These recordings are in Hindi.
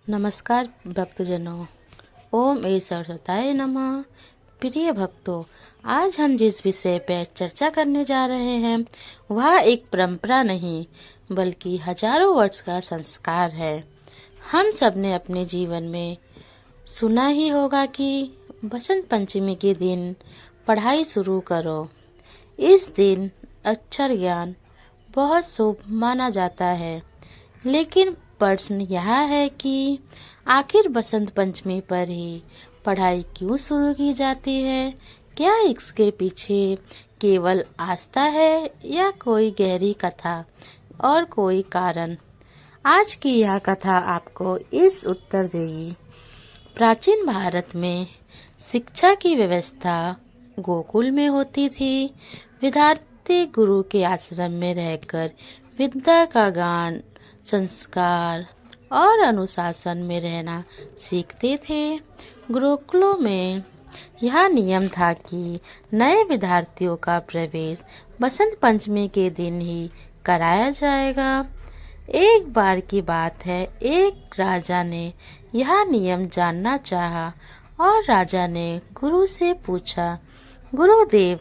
नमस्कार भक्तजनों। ओम ए सरस्वताय नमः। प्रिय भक्तों, आज हम जिस विषय पर चर्चा करने जा रहे हैं वह एक परंपरा नहीं बल्कि हजारों वर्ष का संस्कार है। हम सब ने अपने जीवन में सुना ही होगा कि बसंत पंचमी के दिन पढ़ाई शुरू करो। इस दिन अक्षर ज्ञान बहुत शुभ माना जाता है, लेकिन प्रश्न यह है कि आखिर बसंत पंचमी पर ही पढ़ाई क्यों शुरू की जाती है? क्या इसके पीछे केवल आस्था है या कोई गहरी कथा और कोई कारण? आज की यह कथा आपको इस उत्तर देगी। प्राचीन भारत में शिक्षा की व्यवस्था गोकुल में होती थी। विद्यार्थी गुरु के आश्रम में रहकर विद्या का ज्ञान, संस्कार और अनुशासन में रहना सीखते थे। गुरुकुलों में यह नियम था कि नए विद्यार्थियों का प्रवेश बसंत पंचमी के दिन ही कराया जाएगा। एक बार की बात है, एक राजा ने यह नियम जानना चाहा और राजा ने गुरु से पूछा, गुरुदेव,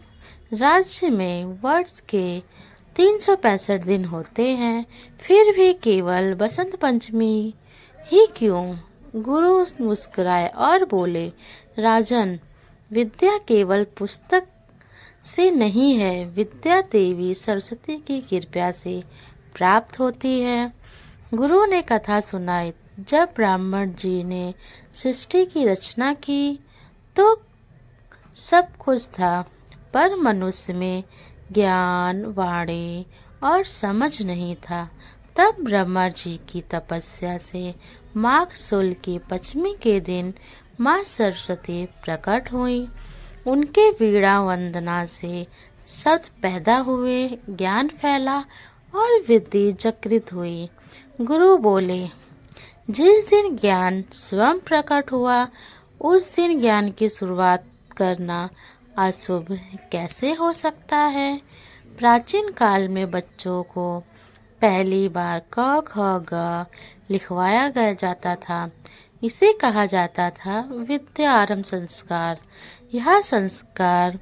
राज्य में वर्ष के 365 दिन होते हैं, फिर भी केवल बसंत पंचमी ही क्यों? गुरु मुस्कुराए और बोले, राजन, विद्या केवल पुस्तक से नहीं है, विद्या देवी सरस्वती की कृपा से प्राप्त होती है। गुरु ने कथा सुनाई। जब ब्राह्मण जी ने सृष्टि की रचना की तो सब कुछ था, पर मनुष्य में ज्ञान, वाणी और समझ नहीं था। तब ब्रह्मा जी की तपस्या से माघ शुक्ल की पंचमी के दिन माँ सरस्वती प्रकट हुई। उनके वीणा वंदना से शब्द पैदा हुए, ज्ञान फैला और विद्या जागृत हुई। गुरु बोले, जिस दिन ज्ञान स्वयं प्रकट हुआ उस दिन ज्ञान की शुरुआत करना अशुभ कैसे हो सकता है? प्राचीन काल में बच्चों को पहली बार क ख ग लिखवाया गया जाता था। इसे कहा जाता था विद्या आरंभ संस्कार। यह संस्कार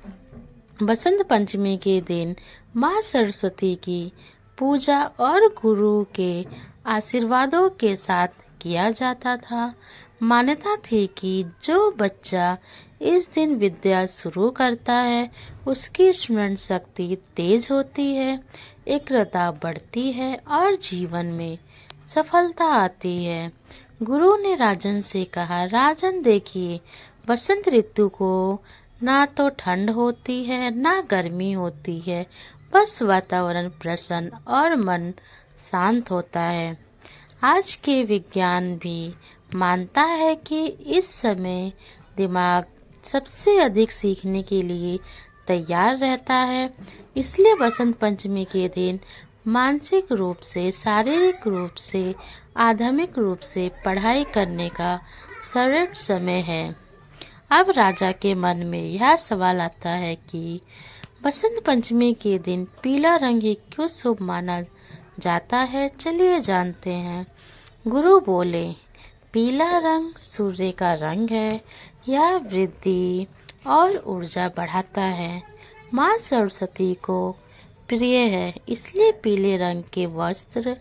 बसंत पंचमी के दिन माँ सरस्वती की पूजा और गुरु के आशीर्वादों के साथ किया जाता था। मान्यता थी कि जो बच्चा इस दिन विद्या शुरू करता है उसकी स्मरण शक्ति तेज होती है, एकाग्रता बढ़ती है और जीवन में सफलता आती है। गुरु ने राजन से कहा, राजन देखिए, बसंत ऋतु को ना तो ठंड होती है ना गर्मी होती है, बस वातावरण प्रसन्न और मन शांत होता है। आज के विज्ञान भी मानता है कि इस समय दिमाग सबसे अधिक सीखने के लिए तैयार रहता है। इसलिए बसंत पंचमी के दिन मानसिक रूप से, शारीरिक रूप से, आध्यात्मिक रूप से पढ़ाई करने का श्रेष्ठ समय है। अब राजा के मन में यह सवाल आता है कि बसंत पंचमी के दिन पीला रंग ही क्यों शुभ माना जाता है? चलिए जानते हैं। गुरु बोले, पीला रंग सूर्य का रंग है। यह वृद्धि और ऊर्जा बढ़ाता है। माँ सरस्वती को प्रिय है, इसलिए पीले रंग के वस्त्र,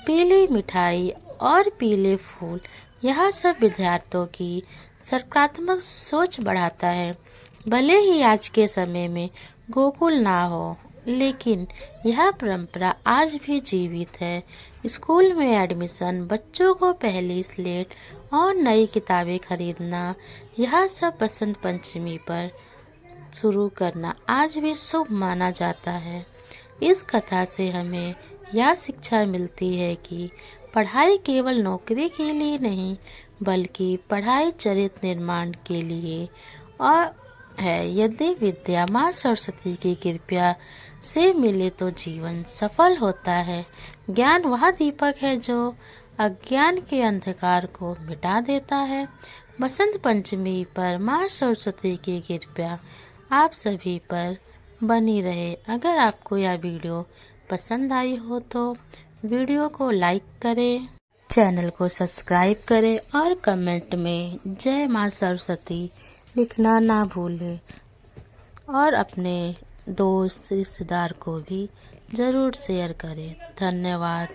पीली मिठाई और पीले फूल, यह सब विद्यार्थियों की सकारात्मक सोच बढ़ाता है। भले ही आज के समय में गोकुल ना हो, लेकिन यह परंपरा आज भी जीवित है। स्कूल में एडमिशन, बच्चों को पहली स्लेट और नई किताबें खरीदना, यह सब बसंत पंचमी पर शुरू करना आज भी शुभ माना जाता है। इस कथा से हमें यह शिक्षा मिलती है कि पढ़ाई केवल नौकरी के लिए नहीं बल्कि पढ़ाई चरित्र निर्माण के लिए और है। यदि विद्या माँ सरस्वती की कृपा से मिले तो जीवन सफल होता है। ज्ञान वह दीपक है जो अज्ञान के अंधकार को मिटा देता है। बसंत पंचमी पर माँ सरस्वती की कृपा आप सभी पर बनी रहे। अगर आपको यह वीडियो पसंद आई हो तो वीडियो को लाइक करें, चैनल को सब्सक्राइब करें और कमेंट में जय माँ सरस्वती लिखना ना भूलें और अपने दोस्त रिश्तेदार को भी ज़रूर शेयर करें। धन्यवाद।